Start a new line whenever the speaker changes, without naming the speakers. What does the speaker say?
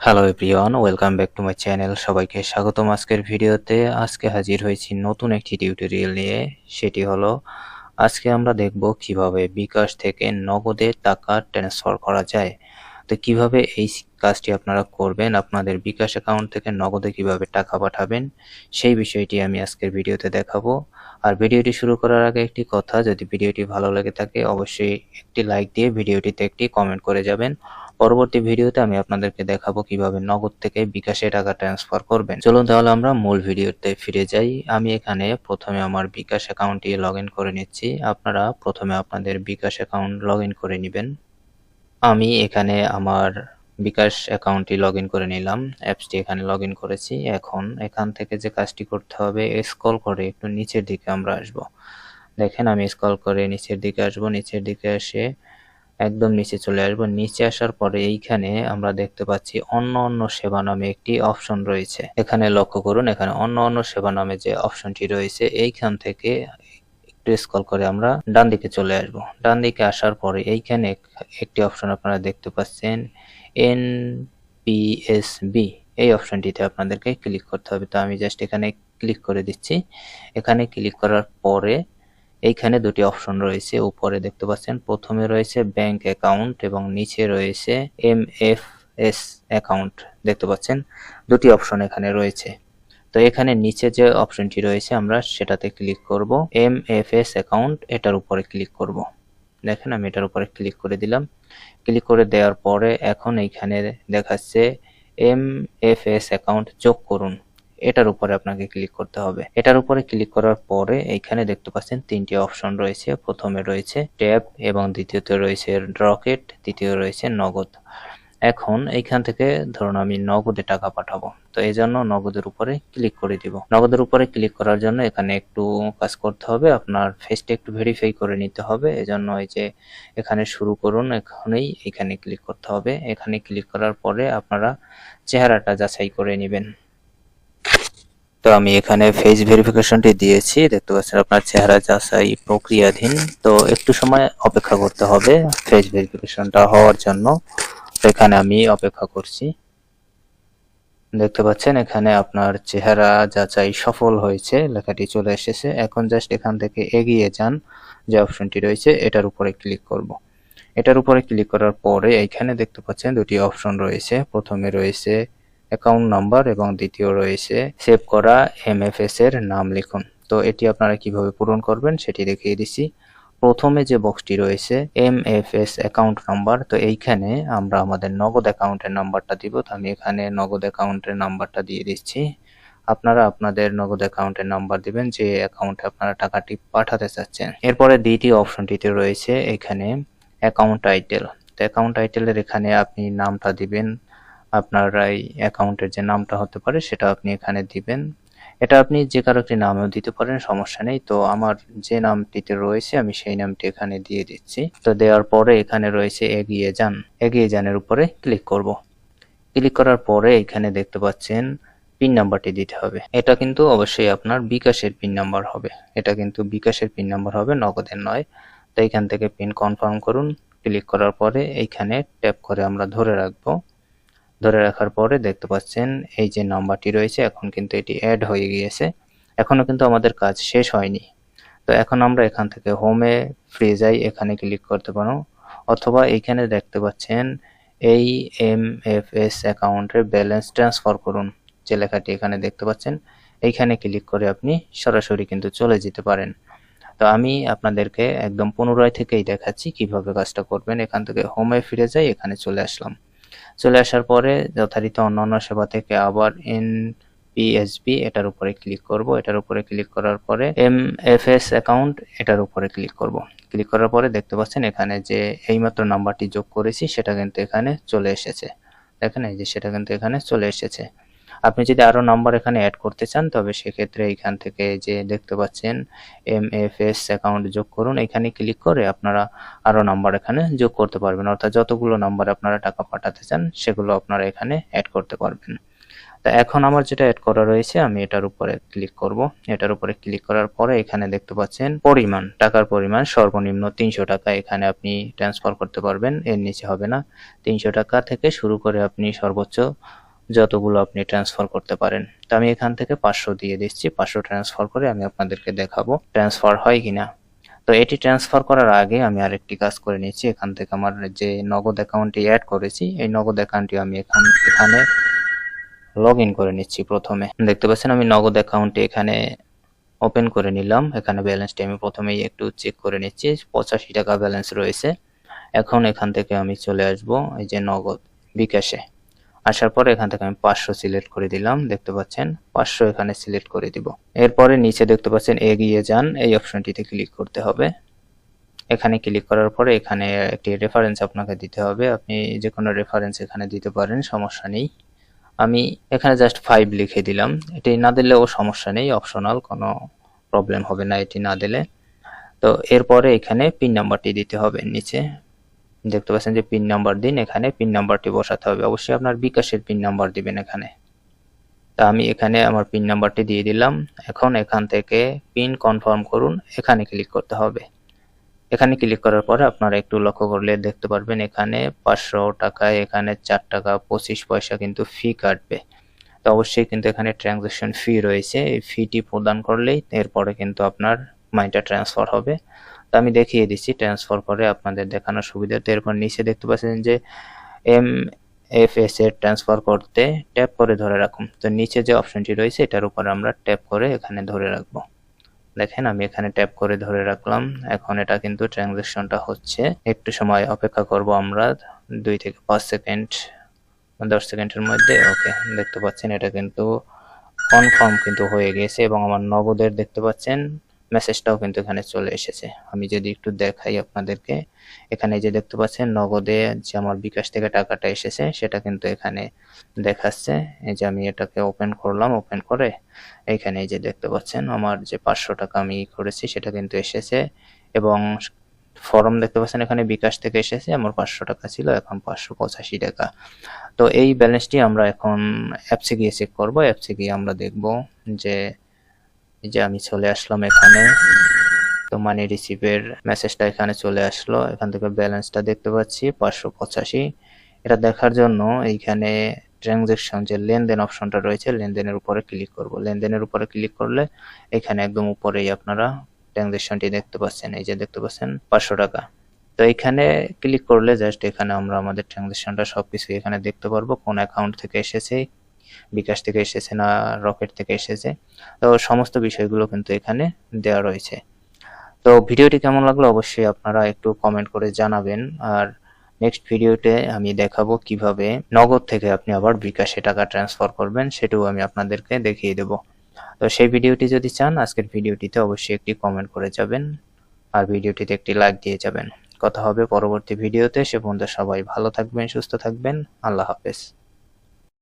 Hello everyone, welcome back to my channel. সবাইকে স্বাগতম আজকের ভিডিওতে। আজকে হাজির হয়েছি নতুন একটি টিউটোরিয়াল নিয়ে। সেটি হলো আজকে আমরা দেখব কিভাবে বিকাশ থেকে নগদে টাকা ট্রান্সফার করা যায়। তো কিভাবে এই কাজটি আপনারা করবেন, আপনাদের বিকাশ অ্যাকাউন্ট থেকে নগদে কিভাবে টাকা পাঠাবেন, সেই বিষয়টি আমি আজকের ভিডিওতে দেখাবো। আর ভিডিওটি শুরু করার আগে একটি কথা, যদি ভিডিওটি ভালো লেগে থাকে অবশ্যই একটি লাইক দিয়ে ভিডিওটিতে একটি কমেন্ট করে যাবেন। পরবর্তী ভিডিওতে আমি আপনাদেরকে দেখাবো কিভাবে নগদ থেকে বিকাশে টাকা ট্রান্সফার করবেন। চলুন তাহলে আমরা মূল ভিডিওতে ফিরে যাই। আমি এখানে প্রথমে আমার বিকাশ অ্যাকাউন্টটি লগ ইন করে নিচ্ছি। আপনারা প্রথমে আপনাদের বিকাশ অ্যাকাউন্ট লগ ইন করে নেবেন। আমি এখানে আমার বিকাশ অ্যাকাউন্টটি লগ ইন করে নিলাম, অ্যাপসটি এখানে লগ ইন করেছি। এখন এখান থেকে যে কাজটি করতে হবে, স্ক্রল করে একটু নিচের দিকে আমরা আসব। দেখেন আমি স্ক্রল করে নিচের দিকে আসব, নিচের দিকে এসে একদম নিচে চলে আসব। নিচে আসার পরে এইখানে আমরা দেখতে পাচ্ছি অন্য অন্য সেবা নামে একটি অপশন রয়েছে। এখানে লক্ষ্য করুন, এখানে অন্য অন্য সেবা নামে যে অপশনটি রয়েছে এইখান থেকে একটু স্ক্রল করে আমরা ডান দিকে চলে আসব। ডান দিকে আসার পরে এইখানে একটি অপশন আপনারা দেখতে পাচ্ছেন NPSB, এই অপশনটিতে আপনাদেরকে ক্লিক করতে হবে। তো আমি জাস্ট এখানে ক্লিক করে দিচ্ছি। এখানে ক্লিক করার পরে এইখানে দুটি অপশন রয়েছে, উপরে দেখতে পাচ্ছেন প্রথমে রয়েছে ব্যাংক অ্যাকাউন্ট এবং নিচে রয়েছে MFS অ্যাকাউন্ট। দেখতে পাচ্ছেন দুটি অপশন এখানে রয়েছে। তো এখানে নিচে যে অপশনটি রয়েছে আমরা সেটাতে ক্লিক করব, MFS অ্যাকাউন্ট, এটার উপরে ক্লিক করব। দেখেন আমি এটার উপরে ক্লিক করে দিলাম। ক্লিক করে দেওয়ার পরে এখন এইখানে দেখাচ্ছে MFS অ্যাকাউন্ট যোগ করুন, এটার উপরে আপনাকে ক্লিক করতে হবে। এটার উপরে ক্লিক করার পরে এইখানে দেখতে পাচ্ছেন তিনটি অপশন রয়েছে। প্রথমে রয়েছে ট্যাব এবং দ্বিতীয়তে রয়েছে রকেট, তৃতীয় রয়েছে নগদ। এখন এইখান থেকে ধরুন আমি নগদে টাকা পাঠাবো, তো এই জন্য নগদের উপরে ক্লিক করে দিব। নগদের উপরে ক্লিক করার জন্য এখানে একটু কাজ করতে হবে, আপনার ফেসটা একটু ভেরিফাই করে নিতে হবে। এজন্য এই যে এখানে শুরু করুন, এখানেই এখানে ক্লিক করতে হবে। এখানে ক্লিক করার পরে আপনারা চেহারাটা যাচাই করে নেবেন। তো আমি এখানে ফেস ভেরিফিকেশনটি দিয়েছি, দেখতে পাচ্ছেন আপনার চেহারা যাচাই প্রক্রিয়াধীন। তো একটু সময় অপেক্ষা করতে হবে ফেস ভেরিফিকেশনটা হওয়ার জন্য। তো এখানে আমি অপেক্ষা করছি। দেখতে পাচ্ছেন এখানে আপনার চেহারা যাচাই সফল হয়েছে লেখাটি চলে এসেছে। এখন জাস্ট এখান থেকে এগিয়ে যান, যে অপশনটি রয়েছে এটার উপরে ক্লিক করব। এটার উপরে ক্লিক করার পরে এইখানে দেখতে পাচ্ছেন দুটি অপশন রয়েছে। প্রথমে রয়েছে অ্যাকাউন্ট নাম্বার এবং দ্বিতীয় রয়েছে সেভ করা MFS এর নাম লিখুন। তো এটি আপনারা কিভাবে পূরণ করবেন সেটি দেখিয়ে দিচ্ছি। প্রথমে যে বক্সটি রয়েছে MFS অ্যাকাউন্ট নাম্বার, তো এইখানে আমরা আমাদের নগদ অ্যাকাউন্টের নাম্বারটা দিব। তো আমি এখানে নগদ অ্যাকাউন্টের নাম্বারটা দিয়ে দিচ্ছি। আপনারা আপনাদের নগদ অ্যাকাউন্টের নাম্বার দিবেন যে অ্যাকাউন্টে আপনারা টাকাটি পাঠাতে চাচ্ছেন। এরপরে দ্বিতীয় অপশনটিতে রয়েছে এখানে অ্যাকাউন্ট টাইটেল। তো অ্যাকাউন্ট টাইটেলের এখানে আপনি নামটা দিবেন, আপনার এই অ্যাকাউন্টের যে নামটা হতে পারে সেটা আপনি এখানে দিবেন। এটা আপনি যে কারো একটি নামেও দিতে পারেন, সমস্যা নেই। তো আমার যে নামটিতে রয়েছে আমি সেই নামটি এখানে দিয়ে দিচ্ছি। তো দেওয়ার পরে এখানে রয়েছে এগিয়ে যান, এগিয়ে যানের উপরে ক্লিক করব। ক্লিক করার পরে এখানে দেখতে পাচ্ছেন পিন নাম্বারটি দিতে হবে। এটা কিন্তু অবশ্যই আপনার বিকাশের পিন নাম্বার হবে, এটা কিন্তু বিকাশের পিন নাম্বার হবে, নগদের নয়। তো এখান থেকে পিন কনফার্ম করুন। ক্লিক করার পরে এইখানে ট্যাপ করে আমরা ধরে রাখবো। ধরে রাখার পরে দেখতে পাচ্ছেন এই যে নাম্বারটি রয়েছে এখন কিন্তু এটি অ্যাড হয়ে গিয়েছে। এখনো কিন্তু আমাদের কাজ শেষ হয়নি। তো এখন আমরা এখান থেকে হোমে ফ্রি যাই, এখানে ক্লিক করতে পারো, অথবা এইখানে দেখতে পাচ্ছেন এই MFS অ্যাকাউন্টের ব্যালেন্স ট্রান্সফার করুন, যে লেখাটি এখানে দেখতে পাচ্ছেন এইখানে ক্লিক করে আপনি সরাসরি কিন্তু চলে যেতে পারেন। তো আমি আপনাদেরকে একদম পুনরায় থেকেই দেখাচ্ছি কিভাবে কাজটা করবেন। এখান থেকে হোমে ফিরে যাই, এখানে চলে আসলাম। চলে আসার পরে যথারীতি অন্যান্য সেবা থেকে আবার NPSB এটার উপরে ক্লিক করব। এটার উপরে ক্লিক করার পরে MFS অ্যাকাউন্ট এটার উপরে ক্লিক করব। ক্লিক করার পরে দেখতে পাচ্ছেন এখানে যে এইমাত্র নাম্বারটি যোগ করেছি সেটা কিন্তু এখানে চলে এসেছে। দেখেন এই যে সেটা কিন্তু এখানে চলে এসেছে। আপনি যদি আরো নাম্বার এখানে অ্যাড করতে চান তবে সেক্ষেত্রে এখান থেকে যে দেখতে পাচ্ছেন MFS অ্যাকাউন্ট যোগ করুন, এখানে ক্লিক করে আপনারা আরো নাম্বার এখানে যোগ করতে পারবেন। অর্থাৎ যতগুলো নাম্বার আপনারা টাকা পাঠাতে চান সেগুলো আপনারা এখানে অ্যাড করতে পারবেন। তো এখন আমার যেটা অ্যাড করা রয়েছে আমি এটার উপরে ক্লিক করব। এটার উপরে ক্লিক করার পরে এখানে দেখতে পাচ্ছেন পরিমাণ, টাকার পরিমাণ সর্বনিম্ন 300 টাকা এখানে আপনি ট্রান্সফার করতে পারবেন, এর নিচে হবে না। 300 টাকা থেকে শুরু করে আপনি সর্বোচ্চ যতগুলো আপনি ট্রান্সফার করতে পারেন। তো আমি এখান থেকে 500 দিয়ে দিচ্ছি। 500 ট্রান্সফার করে আমি আপনাদেরকে দেখাবো ট্রান্সফার হয় কিনা। তো এটি ট্রান্সফার করার আগে আমি আরেকটি কাজ করে নিচ্ছি। এখান থেকে আমার যে নগদ অ্যাকাউন্টটি অ্যাড করেছি এই নগদ অ্যাকাউন্টটি আমি এখানে লগ ইন করে নিচ্ছি। প্রথমে দেখতে পাচ্ছেন আমি নগদ অ্যাকাউন্টটি এখানে ওপেন করে নিলাম। এখানে ব্যালেন্সটি আমি প্রথমেই একটু চেক করে নিচ্ছি, 85 টাকা ব্যালেন্স রয়েছে। এখন এখান থেকে আমি চলে আসব এই যে নগদ বিকাশে। আসার পরে এখান থেকে আমি 500 সিলেক্ট করে দিলাম। দেখতে পাচ্ছেন 500 এখানে সিলেক্ট করে দিব। এরপরে নিচে দেখতে পাচ্ছেন এগিয়ে যান, এই অপশনটিতে ক্লিক করতে হবে। এখানে ক্লিক করার পরে এখানে একটি রেফারেন্স আপনাকে দিতে হবে। আপনি যে কোনো রেফারেন্স এখানে দিতে পারেন, সমস্যা নেই। আমি এখানে জাস্ট 5 লিখে দিলাম। এটি না দিলেও সমস্যা নেই, অপশনাল, কোনো প্রবলেম হবে না এটি না দিলে। তো এরপরে এখানে পিন নাম্বারটি দিতে হবে। নিচে দেখতে পাচ্ছেন যে পিন নাম্বার দিন, এখানে পিন নাম্বারটি বসাতে হবে। অবশ্যই আপনার বিকাশের পিন নাম্বার দিবেন এখানে। তা আমি এখানে আমার পিন নাম্বারটি দিয়ে দিলাম। এখন এখান থেকে পিন কনফার্ম করুন, এখানে ক্লিক করতে হবে। এখানে ক্লিক করার পরে আপনারা একটু লক্ষ্য করলে দেখতে পারবেন এখানে 500 টাকায় এখানে 4 টাকা 25 পয়সা কিন্তু ফি কাটবে। তো অবশ্যই কিন্তু এখানে ট্রানজাকশন ফি রয়েছে, এই ফিটি প্রদান করলেই এরপরে কিন্তু আপনার মাইটা ট্রান্সফার হবে। তো আমি দেখিয়ে দিচ্ছি ট্রান্সফার করে আপনাদের দেখানোর সুবিধার্থে। এরপর নিচে দেখতে পাচ্ছেন যে MFS এর ট্রান্সফার করতে ট্যাপ করে ধরে রাখুন। তো নিচে যে অপশনটি রয়েছে এটার উপর আমরা ট্যাপ করে এখানে ধরে রাখবো। দেখেন আমি এখানে ট্যাপ করে ধরে রাখলাম। এখন এটা কিন্তু ট্রানজাকশনটা হচ্ছে, একটু সময় অপেক্ষা করব আমরা, 2 থেকে 5 সেকেন্ড 10 সেকেন্ডের মধ্যে। ওকে, দেখতে পাচ্ছেন এটা কিন্তু কনফার্ম কিন্তু হয়ে গেছে এবং আমার নগদের দেখতে পাচ্ছেন মেসেজটাও কিন্তু এখানে চলে এসেছে। আমি যদি একটু দেখাই আপনাদেরকে, এখানে যে দেখতে পাচ্ছেন নগদে যে আমার বিকাশ থেকে টাকাটা এসেছে সেটা কিন্তু এখানে দেখাচ্ছে। এই যে আমি এটাকে ওপেন করলাম, ওপেন করে এইখানে এই যে দেখতে পাচ্ছেন আমার যে 500 টাকা আমি করেছি সেটা কিন্তু এসেছে এবং ফর্ম দেখতে পাচ্ছেন এখানে বিকাশ থেকে এসেছে। আমার 500 টাকা ছিল, এখন 585 টাকা। তো এই ব্যালেন্সটি আমরা এখন অ্যাপসে গিয়ে চেক করব। অ্যাপসে গিয়ে আমরা দেখব যে এই যে আমি চলে আসলাম এখানে, তো মানি রিসিভের মেসেজটা এখানে চলে আসলো। এখান থেকে ব্যালেন্সটা দেখতে পাচ্ছি 585। এটা দেখার জন্য এইখানে ট্রানজাকশন যে লেনদেন অপশনটা রয়েছে লেনদেনের উপরে ক্লিক করব। লেনদেনের উপরে ক্লিক করলে এখানে একদম উপরেই আপনারা ট্রানজাকশনটি দেখতে পাচ্ছেন। এই যে দেখতে পাচ্ছেন 500 টাকা। তো এখানে ক্লিক করলে জাস্ট এখানে আমরা আমাদের ট্রানজাকশনটা সবকিছু এখানে দেখতে পারবো, কোন অ্যাকাউন্ট থেকে এসেছে, বিকাশ থেকে এসেছে না রকেট থেকে এসেছে। তো সমস্ত বিষয়গুলো কিন্তু এখানে দেওয়া রয়েছে। তো ভিডিওটি কেমন লাগলো অবশ্যই আপনারা একটু কমেন্ট করে জানাবেন। আর নেক্সট ভিডিওতে আমি দেখাবো কিভাবে নগদ থেকে আপনি আবার বিকাশে টাকা ট্রান্সফার করবেন, সেটাও আমি আপনাদেরকে দেখিয়ে দেব। তো সেই ভিডিওটি যদি চান আজকের ভিডিওটিতে অবশ্যই একটি কমেন্ট করে যাবেন আর ভিডিওটিতে একটি লাইক দিয়ে যাবেন। কথা হবে পরবর্তী ভিডিওতে। সে পর্যন্ত সবাই ভালো থাকবেন, সুস্থ থাকবেন। আল্লাহ হাফেজ।